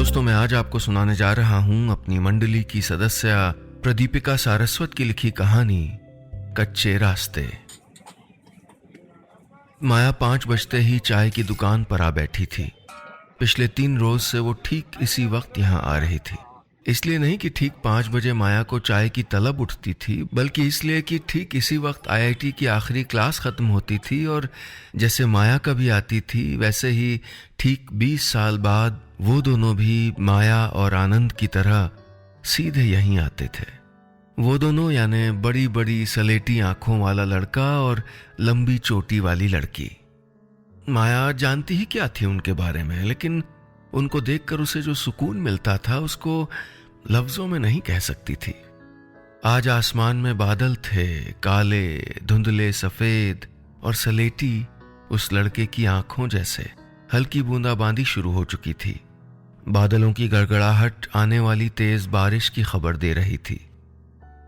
दोस्तों, मैं आज आपको सुनाने जा रहा हूं अपनी मंडली की सदस्य प्रदीपिका सारस्वत की लिखी कहानी कच्चे रास्ते। माया 5 बजते ही चाय की दुकान पर आ बैठी थी। पिछले 3 रोज से वो ठीक इसी वक्त यहाँ आ रही थी। इसलिए नहीं कि ठीक 5 बजे माया को चाय की तलब उठती थी, बल्कि इसलिए कि ठीक इसी वक्त आईआईटी की आखिरी क्लास खत्म होती थी और जैसे माया कभी आती थी वैसे ही ठीक 20 साल बाद वो दोनों भी माया और आनंद की तरह सीधे यहीं आते थे। वो दोनों यानी बड़ी बड़ी सलेटी आंखों वाला लड़का और लंबी चोटी वाली लड़की। माया जानती ही क्या थी उनके बारे में, लेकिन उनको देखकर उसे जो सुकून मिलता था उसको लफ्जों में नहीं कह सकती थी। आज आसमान में बादल थे, काले, धुंधले, सफेद और सलेटी उस लड़के की आंखों जैसे। हल्की बूंदाबांदी शुरू हो चुकी थी। बादलों की गड़गड़ाहट आने वाली तेज बारिश की खबर दे रही थी।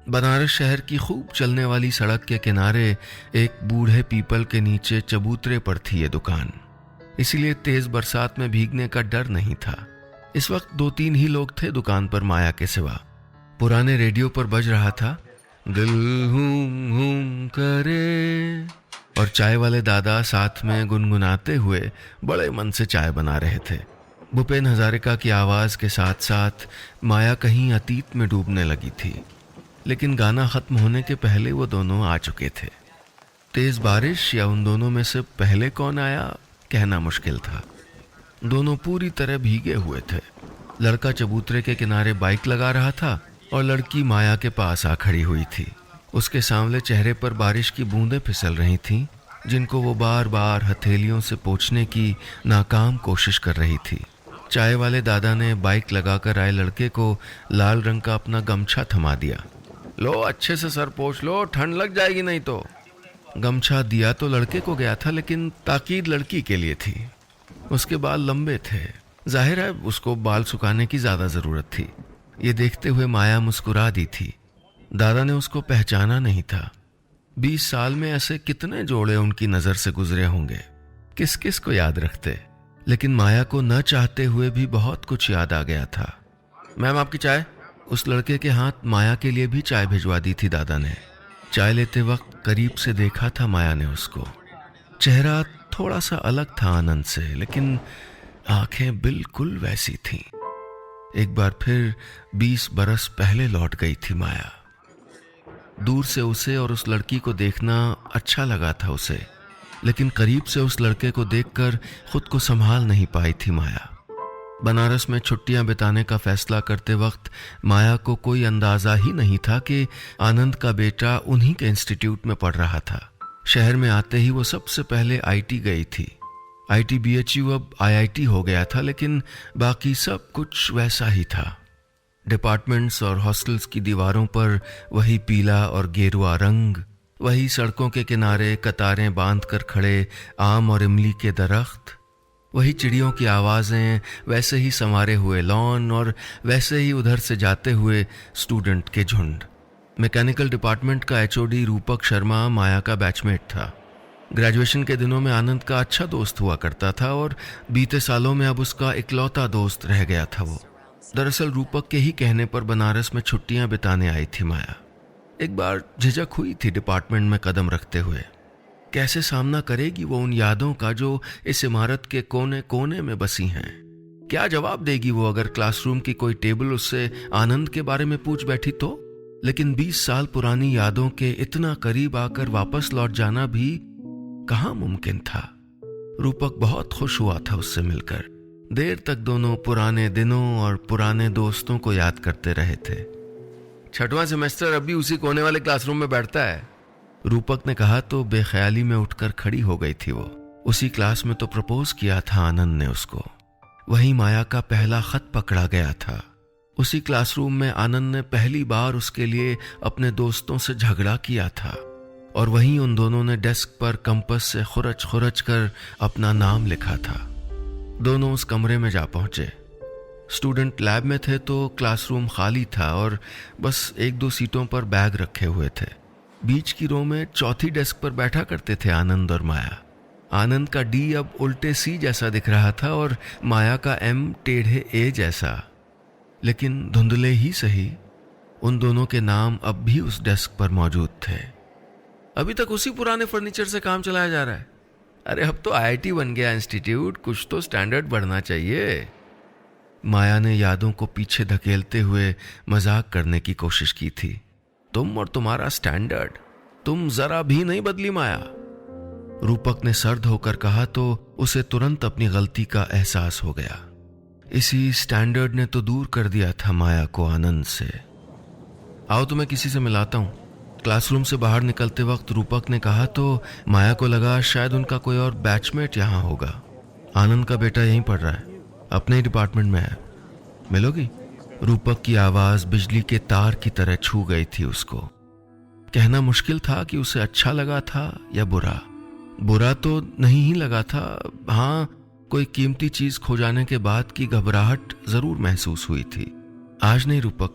बनारस शहर की खूब चलने वाली सड़क के किनारे एक बूढ़े पीपल के नीचे चबूतरे पर थी ये दुकान, इसीलिए तेज बरसात में भीगने का डर नहीं था। इस वक्त 2-3 ही लोग थे दुकान पर माया के सिवा। पुराने रेडियो पर बज रहा था दिल हुम हुम करे, और चाय वाले दादा साथ में गुनगुनाते हुए बड़े मन से चाय बना रहे थे। भूपेन हजारिका की आवाज के साथ साथ माया कहीं अतीत में डूबने लगी थी, लेकिन गाना खत्म होने के पहले वो दोनों आ चुके थे। तेज बारिश या उन दोनों में से पहले कौन आया कहना मुश्किल था। दोनों पूरी तरह भीगे हुए थे। लड़का चबूतरे के किनारे बाइक लगा रहा था और लड़की माया के पास आ खड़ी हुई थी। उसके सांवले चेहरे पर बारिश की बूंदें फिसल रही थीं, जिनको वो बार बार हथेलियों से पोंछने की नाकाम कोशिश कर रही थी। चाय वाले दादा ने बाइक लगाकर आए लड़के को लाल रंग का अपना गमछा थमा दिया। लो, अच्छे से सर पोंछ लो, ठंड लग जाएगी नहीं तो। गमछा दिया तो लड़के को गया था, लेकिन ताकीद लड़की के लिए थी। उसके बाल लंबे थे, जाहिर है उसको बाल सुखाने की ज्यादा जरूरत थी। ये देखते हुए माया मुस्कुरा दी थी। दादा ने उसको पहचाना नहीं था। 20 साल में ऐसे कितने जोड़े उनकी नजर से गुजरे होंगे, किस किस को याद रखते। लेकिन माया को न चाहते हुए भी बहुत कुछ याद आ गया था। मैम, आपकी चाय। उस लड़के के हाथ माया के लिए भी चाय भिजवा दी थी दादा ने। चाय लेते वक्त करीब से देखा था माया ने उसको। चेहरा थोड़ा सा अलग था आनंद से, लेकिन आंखें बिल्कुल वैसी थीं। एक बार फिर 20 बरस पहले लौट गई थी माया। दूर से उसे और उस लड़की को देखना अच्छा लगा था उसे, लेकिन करीब से उस लड़के को देखकर खुद को संभाल नहीं पाई थी माया। बनारस में छुट्टियां बिताने का फैसला करते वक्त माया को कोई अंदाजा ही नहीं था कि आनंद का बेटा उन्हीं के इंस्टीट्यूट में पढ़ रहा था। शहर में आते ही वो सबसे पहले आईटी गई थी। आईटी बीएचयू अब आईआईटी हो गया था, लेकिन बाकी सब कुछ वैसा ही था। डिपार्टमेंट्स और हॉस्टल्स की दीवारों पर वही पीला और गेरुआ रंग, वही सड़कों के किनारे कतारें बांधकर खड़े आम और इमली के दरख्त, वही चिड़ियों की आवाजें, वैसे ही संवारे हुए लॉन और वैसे ही उधर से जाते हुए स्टूडेंट के झुंड। मैकेनिकल डिपार्टमेंट का एचओडी रूपक शर्मा माया का बैचमेट था। ग्रेजुएशन के दिनों में आनंद का अच्छा दोस्त हुआ करता था और बीते सालों में अब उसका इकलौता दोस्त रह गया था वो। दरअसल रूपक के ही कहने पर बनारस में छुट्टियां बिताने आई थी माया। एक बार झिझक हुई थी डिपार्टमेंट में कदम रखते हुए। कैसे सामना करेगी वो उन यादों का जो इस इमारत के कोने कोने में बसी हैं। क्या जवाब देगी वो अगर क्लासरूम की कोई टेबल उससे आनंद के बारे में पूछ बैठी तो। लेकिन 20 साल पुरानी यादों के इतना करीब आकर वापस लौट जाना भी कहाँ मुमकिन था। रूपक बहुत खुश हुआ था उससे मिलकर। देर तक दोनों पुराने दिनों और पुराने दोस्तों को याद करते रहे थे। 6वां सेमेस्टर अभी उसी कोने वाले क्लासरूम में बैठता है, रूपक ने कहा तो बेख्याली में उठकर खड़ी हो गई थी वो। उसी क्लास में तो प्रपोज किया था आनंद ने उसको। वहीं माया का पहला खत पकड़ा गया था। उसी क्लासरूम में आनंद ने पहली बार उसके लिए अपने दोस्तों से झगड़ा किया था, और वहीं उन दोनों ने डेस्क पर कंपास से खुरच खुरच कर अपना नाम लिखा था। दोनों उस कमरे में जा पहुंचे। स्टूडेंट लैब में थे तो क्लासरूम खाली था और बस 1-2 सीटों पर बैग रखे हुए थे। बीच की रो में चौथी डेस्क पर बैठा करते थे आनंद और माया। आनंद का डी अब उल्टे सी जैसा दिख रहा था और माया का एम टेढ़े ए जैसा। लेकिन धुंधले ही सही, उन दोनों के नाम अब भी उस डेस्क पर मौजूद थे। अभी तक उसी पुराने फर्नीचर से काम चलाया जा रहा है। अरे अब तो IIT बन गया इंस्टीट्यूट, कुछ तो स्टैंडर्ड बढ़ना चाहिए। माया ने यादों को पीछे धकेलते हुए मजाक करने की कोशिश की थी। तुम और तुम्हारा स्टैंडर्ड, तुम जरा भी नहीं बदली माया। रूपक ने सर्द होकर कहा तो उसे तुरंत अपनी गलती का एहसास हो गया। इसी स्टैंडर्ड ने तो दूर कर दिया था माया को आनंद से। आओ तुम्हें किसी से मिलाता हूं। क्लासरूम से बाहर निकलते वक्त रूपक ने कहा तो माया को लगा शायद उनका कोई और बैचमेट यहां होगा। आनंद का बेटा यहीं पढ़ रहा है, अपने ही डिपार्टमेंट में है, मिलोगी? रूपक की आवाज बिजली के तार की तरह छू गई थी उसको। कहना मुश्किल था कि उसे अच्छा लगा था या बुरा। बुरा तो नहीं ही लगा था, हाँ कोई कीमती चीज खो जाने के बाद की घबराहट जरूर महसूस हुई थी। आज नहीं रूपक,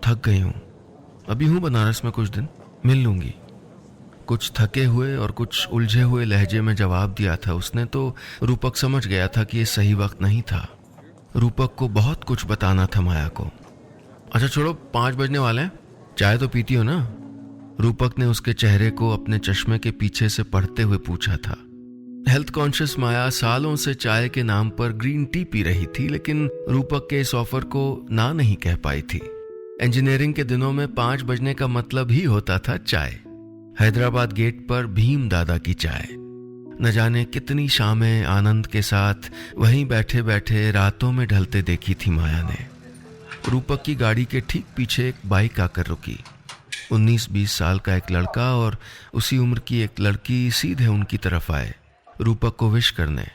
थक गई हूं, अभी हूं बनारस में कुछ दिन, मिल लूंगी। कुछ थके हुए और कुछ उलझे हुए लहजे में जवाब दिया था उसने तो रूपक समझ गया था कि यह सही वक्त नहीं था। रूपक को बहुत कुछ बताना था माया को। अच्छा छोड़ो, 5 बजने वाले हैं, चाय तो पीती हो ना? रूपक ने उसके चेहरे को अपने चश्मे के पीछे से पढ़ते हुए पूछा था। हेल्थ कॉन्शियस माया सालों से चाय के नाम पर ग्रीन टी पी रही थी, लेकिन रूपक के इस ऑफर को ना नहीं कह पाई थी। इंजीनियरिंग के दिनों में 5 बजने का मतलब ही होता था चाय। हैदराबाद गेट पर भीम दादा की चाय। न जाने कितनी शामें आनंद के साथ वहीं बैठे बैठे रातों में ढलते देखी थी माया ने। रूपक की गाड़ी के ठीक पीछे एक बाइक आकर रुकी। 19-20 साल का एक लड़का और उसी उम्र की एक लड़की सीधे उनकी तरफ आए रूपक को विश करने।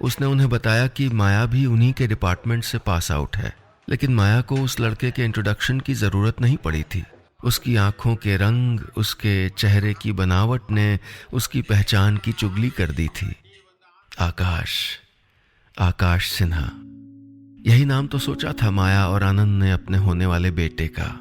उसने उन्हें बताया कि माया भी उन्हीं के डिपार्टमेंट से पास आउट है, लेकिन माया को उस लड़के के इंट्रोडक्शन की जरूरत नहीं पड़ी थी। उसकी आंखों के रंग, उसके चेहरे की बनावट ने उसकी पहचान की चुगली कर दी थी। आकाश सिन्हा, यही नाम तो सोचा था माया और आनंद ने अपने होने वाले बेटे का।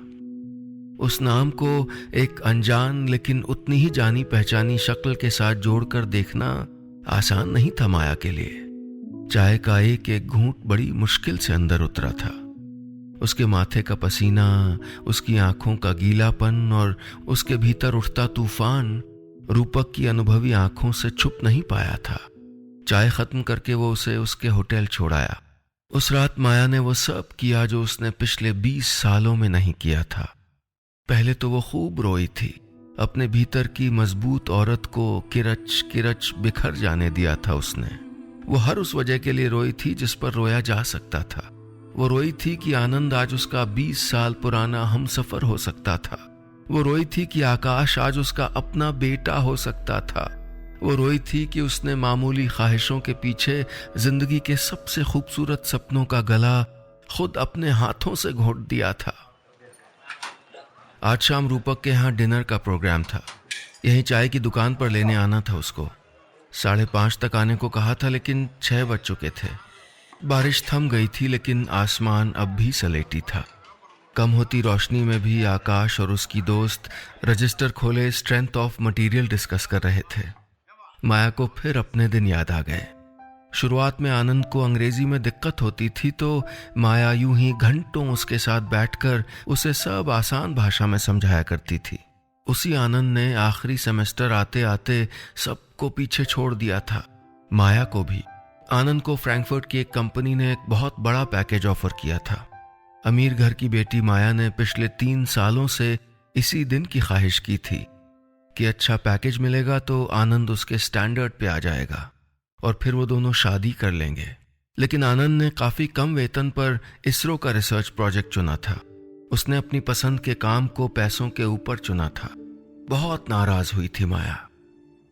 उस नाम को एक अनजान लेकिन उतनी ही जानी पहचानी शक्ल के साथ जोड़कर देखना आसान नहीं था माया के लिए। चाय का एक एक घूंट बड़ी मुश्किल से अंदर उतरा था। उसके माथे का पसीना, उसकी आंखों का गीलापन और उसके भीतर उठता तूफान रूपक की अनुभवी आंखों से छुप नहीं पाया था। चाय खत्म करके वो उसे उसके होटल छोड़ाया। उस रात माया ने वो सब किया जो उसने पिछले 20 सालों में नहीं किया था। पहले तो वो खूब रोई थी, अपने भीतर की मजबूत औरत को किरच किरच बिखर जाने दिया था उसने। वो हर उस वजह के लिए रोई थी जिस पर रोया जा सकता था। वो रोई थी कि आनंद आज उसका 20 साल पुराना हमसफर हो सकता था। वो रोई थी कि आकाश आज उसका अपना बेटा हो सकता था। वो रोई थी कि उसने मामूली ख्वाहिशों के पीछे जिंदगी के सबसे खूबसूरत सपनों का गला खुद अपने हाथों से घोंट दिया था। आज शाम रूपक के यहाँ डिनर का प्रोग्राम था। यहीं चाय की दुकान पर लेने आना था उसको। 5:30 तक आने को कहा था, लेकिन 6 बज चुके थे। बारिश थम गई थी, लेकिन आसमान अब भी सलेटी था। कम होती रोशनी में भी आकाश और उसकी दोस्त रजिस्टर खोले स्ट्रेंथ ऑफ मटेरियल डिस्कस कर रहे थे। माया को फिर अपने दिन याद आ गए। शुरुआत में आनंद को अंग्रेजी में दिक्कत होती थी तो माया यूं ही घंटों उसके साथ बैठकर उसे सब आसान भाषा में समझाया करती थी। उसी आनंद ने आखिरी सेमेस्टर आते आते सबको पीछे छोड़ दिया था, माया को भी। आनंद को फ्रैंकफर्ट की एक कंपनी ने एक बहुत बड़ा पैकेज ऑफर किया था। अमीर घर की बेटी माया ने पिछले 3 सालों से इसी दिन की ख्वाहिश की थी कि अच्छा पैकेज मिलेगा तो आनंद उसके स्टैंडर्ड पे आ जाएगा और फिर वो दोनों शादी कर लेंगे। लेकिन आनंद ने काफी कम वेतन पर इसरो का रिसर्च प्रोजेक्ट चुना था। उसने अपनी पसंद के काम को पैसों के ऊपर चुना था। बहुत नाराज हुई थी माया।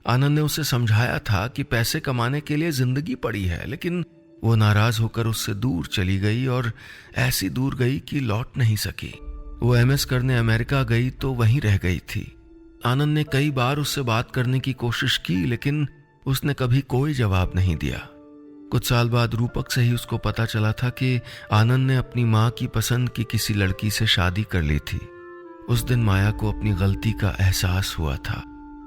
आनंद ने उसे समझाया था कि पैसे कमाने के लिए जिंदगी पड़ी है, लेकिन वो नाराज होकर उससे दूर चली गई और ऐसी दूर गई कि लौट नहीं सकी। वो एमएस करने अमेरिका गई तो वहीं रह गई थी। आनंद ने कई बार उससे बात करने की कोशिश की, लेकिन उसने कभी कोई जवाब नहीं दिया। कुछ साल बाद रूपक से ही उसको पता चला था कि आनंद ने अपनी माँ की पसंद की किसी लड़की से शादी कर ली थी। उस दिन माया को अपनी गलती का एहसास हुआ था।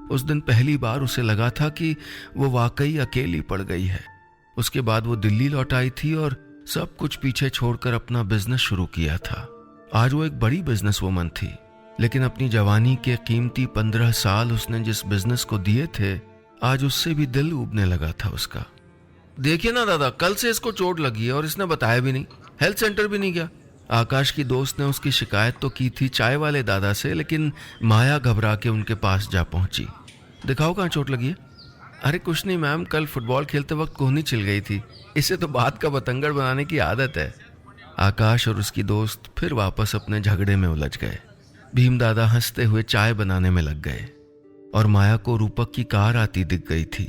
उस दिन पहली बार उसे लगा था कि वो वाकई अकेली पड़ गई है। उसके बाद वो दिल्ली लौट आई थी और सब कुछ पीछे छोड़कर अपना बिजनेस शुरू किया था। आज वो एक बड़ी बिजनेस वुमन थी, लेकिन अपनी जवानी के कीमती 15 साल उसने जिस बिजनेस को दिए थे, आज उससे भी दिल उबने लगा था उसका। देखिए ना दादा, कल से इसको चोट लगी है और इसने बताया भी नहीं, हेल्थ सेंटर भी नहीं गया। आकाश की दोस्त ने उसकी शिकायत तो की थी चाय वाले दादा से, लेकिन माया घबरा के उनके पास जा पहुंची। दिखाओ कहाँ चोट लगी है। अरे कुछ नहीं मैम, कल फुटबॉल खेलते वक्त कोहनी छिल गई थी, इसे तो बात का बतंगड़ बनाने की आदत है। आकाश और उसकी दोस्त फिर वापस अपने झगड़े में उलझ गए। भीम दादा हंसते हुए चाय बनाने में लग गए और माया को रूपक की कार आती दिख गई थी।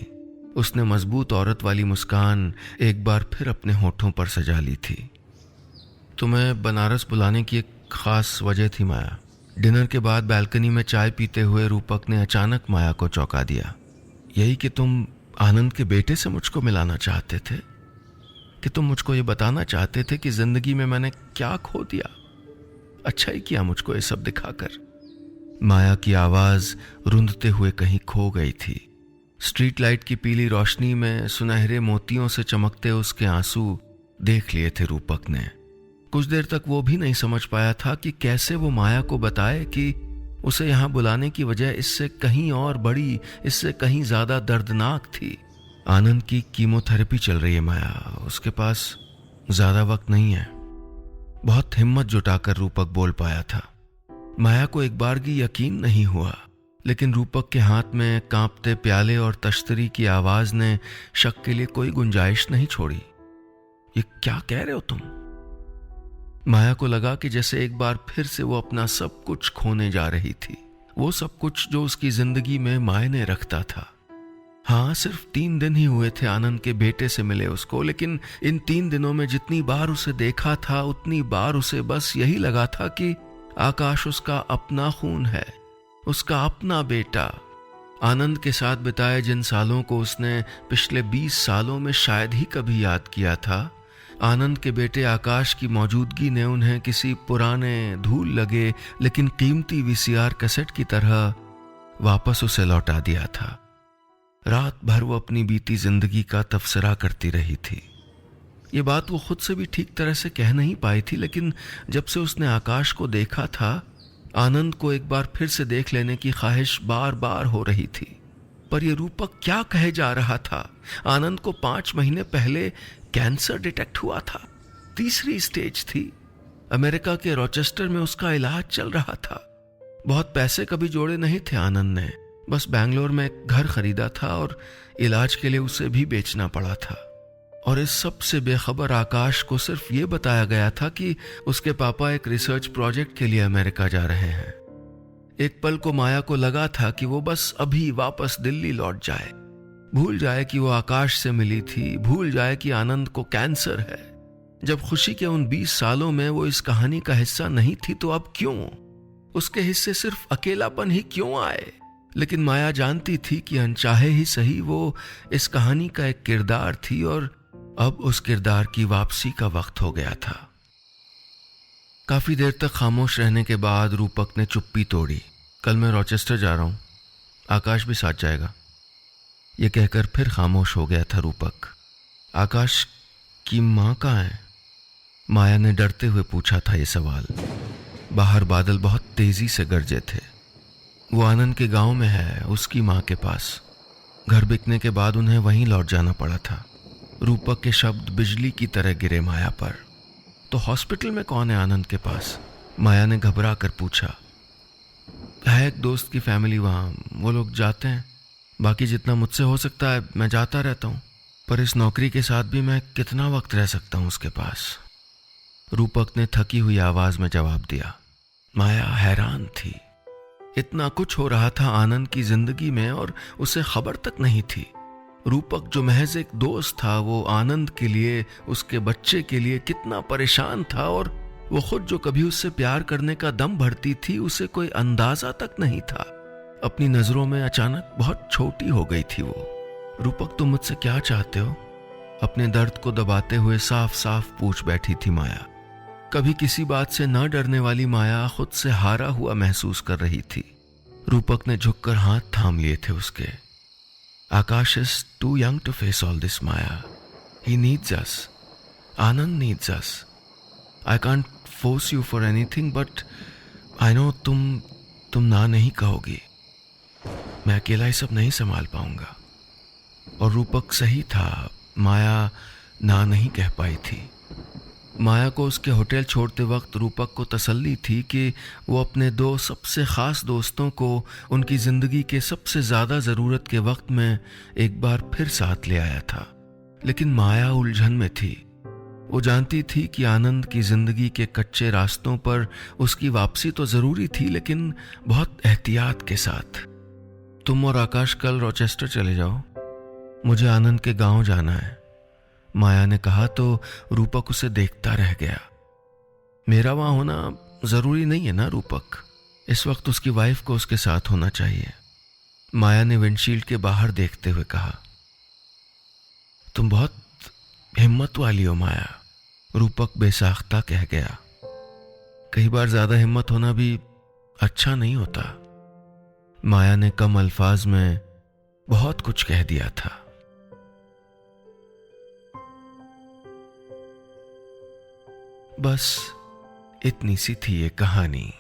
उसने मजबूत औरत वाली मुस्कान एक बार फिर अपने होठों पर सजा ली थी। तुम्हें बनारस बुलाने की एक खास वजह थी माया। डिनर के बाद बालकनी में चाय पीते हुए रूपक ने अचानक माया को चौंका दिया। यही कि तुम आनंद के बेटे से मुझको मिलाना चाहते थे, कि तुम मुझको ये बताना चाहते थे कि जिंदगी में मैंने क्या खो दिया। अच्छा ही किया मुझको ये सब दिखाकर। माया की आवाज रुंधते हुए कहीं खो गई थी। स्ट्रीट लाइट की पीली रोशनी में सुनहरे मोतियों से चमकते उसके आंसू देख लिए थे रूपक ने। कुछ देर तक वो भी नहीं समझ पाया था कि कैसे वो माया को बताए कि उसे यहाँ बुलाने की वजह इससे कहीं और बड़ी, इससे कहीं ज्यादा दर्दनाक थी। आनंद की कीमोथेरेपी चल रही है माया, उसके पास ज्यादा वक्त नहीं है। बहुत हिम्मत जुटाकर रूपक बोल पाया था। माया को एक बार भी यकीन नहीं हुआ, लेकिन रूपक के हाथ में कांपते प्याले और तश्तरी की आवाज ने शक के लिए कोई गुंजाइश नहीं छोड़ी। ये क्या कह रहे हो तुम? माया को लगा कि जैसे एक बार फिर से वो अपना सब कुछ खोने जा रही थी, वो सब कुछ जो उसकी जिंदगी में मायने रखता था। हाँ, सिर्फ 3 दिन ही हुए थे आनंद के बेटे से मिले उसको, लेकिन इन 3 दिनों में जितनी बार उसे देखा था उतनी बार उसे बस यही लगा था कि आकाश उसका अपना खून है, उसका अपना बेटा। आनंद के साथ बिताए जिन सालों को उसने पिछले 20 सालों में शायद ही कभी याद किया था, आनंद के बेटे आकाश की मौजूदगी ने उन्हें किसी पुराने, धूल लगे लेकिन कीमती वीसीआर कैसेट की तरह वापस उसे लौटा दिया था। रात भर वो अपनी बीती जिंदगी का तबसरा करती रही थी। ये बात वो खुद से भी ठीक तरह से कह नहीं पाई थी, लेकिन जब से उसने आकाश को देखा था, आनंद को एक बार फिर से देख लेने की ख्वाहिश बार बार हो रही थी। पर यह रूपक क्या कहे जा रहा था? आनंद को 5 महीने पहले कैंसर डिटेक्ट हुआ था, 3री स्टेज थी। अमेरिका के रॉचेस्टर में उसका इलाज चल रहा था। बहुत पैसे कभी जोड़े नहीं थे आनंद ने, बस बैंगलोर में एक घर खरीदा था और इलाज के लिए उसे भी बेचना पड़ा था। और इस सब से बेखबर आकाश को सिर्फ ये बताया गया था कि उसके पापा एक रिसर्च प्रोजेक्ट के लिए अमेरिका जा रहे हैं। एक पल को माया को लगा था कि वो बस अभी वापस दिल्ली लौट जाए, भूल जाए कि वो आकाश से मिली थी, भूल जाए कि आनंद को कैंसर है। जब खुशी के उन 20 सालों में वो इस कहानी का हिस्सा नहीं थी, तो अब क्यों उसके हिस्से सिर्फ अकेलापन ही क्यों आए? लेकिन माया जानती थी कि अनचाहे ही सही वो इस कहानी का एक किरदार थी और अब उस किरदार की वापसी का वक्त हो गया था। काफी देर तक खामोश रहने के बाद रूपक ने चुप्पी तोड़ी। कल मैं रॉचेस्टर जा रहा हूं, आकाश भी साथ जाएगा। यह कहकर फिर खामोश हो गया था रूपक। आकाश की मां कहाँ है? माया ने डरते हुए पूछा था यह सवाल। बाहर बादल बहुत तेजी से गरजे थे। वो आनंद के गांव में है, उसकी मां के पास। घर बिकने के बाद उन्हें वहीं लौट जाना पड़ा था। रूपक के शब्द बिजली की तरह गिरे माया पर। तो हॉस्पिटल में कौन है आनंद के पास? माया ने घबरा कर पूछा। है एक दोस्त की फैमिली वहां, वो लोग जाते हैं। बाकी जितना मुझसे हो सकता है मैं जाता रहता हूं, पर इस नौकरी के साथ भी मैं कितना वक्त रह सकता हूं उसके पास? रूपक ने थकी हुई आवाज में जवाब दिया। माया हैरान थी। इतना कुछ हो रहा था आनंद की जिंदगी में और उसे खबर तक नहीं थी। रूपक जो महज एक दोस्त था, वो आनंद के लिए, उसके बच्चे के लिए कितना परेशान था, और वो खुद जो कभी उससे प्यार करने का दम भरती थी, उसे कोई अंदाजा तक नहीं था। अपनी नजरों में अचानक बहुत छोटी हो गई थी वो। रूपक, तुम मुझसे क्या चाहते हो? अपने दर्द को दबाते हुए साफ साफ पूछ बैठी थी माया। कभी किसी बात से न डरने वाली माया खुद से हारा हुआ महसूस कर रही थी। रूपक ने झुककर हाथ थाम लिए थे उसके। Akash is too young to face all this maya. He needs us. Anand needs us. I can't force you for anything, but I know तुम ना नहीं कहोगी। मैं अकेला ये सब नहीं संभाल पाऊंगा। और रूपक सही था, माया ना नहीं कह पाई थी। माया को उसके होटल छोड़ते वक्त रूपक को तसल्ली थी कि वो अपने दो सबसे ख़ास दोस्तों को उनकी ज़िंदगी के सबसे ज़्यादा ज़रूरत के वक्त में एक बार फिर साथ ले आया था। लेकिन माया उलझन में थी। वो जानती थी कि आनंद की ज़िंदगी के कच्चे रास्तों पर उसकी वापसी तो ज़रूरी थी, लेकिन बहुत एहतियात के साथ। तुम और आकाश कल रॉचेस्टर चले जाओ, मुझे आनंद के गांव जाना है, माया ने कहा तो रूपक उसे देखता रह गया। मेरा वहां होना जरूरी नहीं है ना रूपक, इस वक्त उसकी वाइफ को उसके साथ होना चाहिए, माया ने विंडशील्ड के बाहर देखते हुए कहा। तुम बहुत हिम्मत वाली हो माया, रूपक बेसाख्ता कह गया। कई बार ज्यादा हिम्मत होना भी अच्छा नहीं होता। माया ने कम अल्फाज में बहुत कुछ कह दिया था। बस इतनी सी थी ये कहानी।